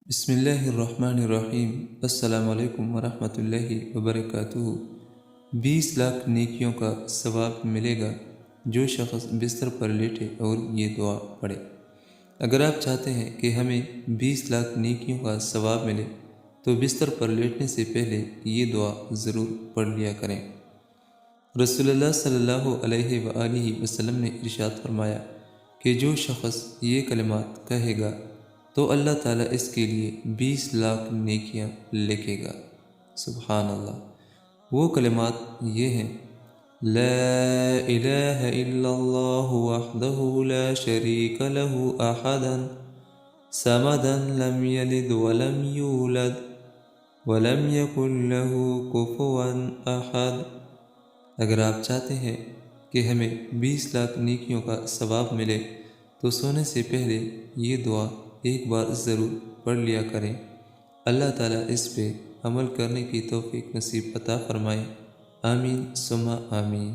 بسم اللہ الرحمن الرحیم۔ السلام علیکم ورحمۃ اللہ وبرکاتہ۔ 20 لاکھ نیکیوں کا ثواب ملے گا جو شخص بستر پر لیٹے اور یہ دعا پڑھے۔ اگر آپ چاہتے ہیں کہ ہمیں 20 لاکھ نیکیوں کا ثواب ملے تو بستر پر لیٹنے سے پہلے یہ دعا ضرور پڑھ لیا کریں۔ رسول اللہ صلی اللہ علیہ وآلہ وسلم نے ارشاد فرمایا کہ جو شخص یہ کلمات کہے گا تو اللہ تعالیٰ اس کے لیے 20 لاکھ نیکیاں لکھے گا۔ سبحان اللہ۔ وہ کلمات یہ ہیں: لا الہ الا اللہ وحدہ لا شریک لہ احدا صمدا لم یلد ولم یولد ولم یکن لہ کفوا احد۔ اگر آپ چاہتے ہیں کہ ہمیں 20 لاکھ نیکیوں کا ثواب ملے تو سونے سے پہلے یہ دعا ایک بار ضرور پڑھ لیا کریں۔ اللہ تعالیٰ اس پہ عمل کرنے کی توفیق نصیب عطا فرمائے۔ آمین ثم آمین۔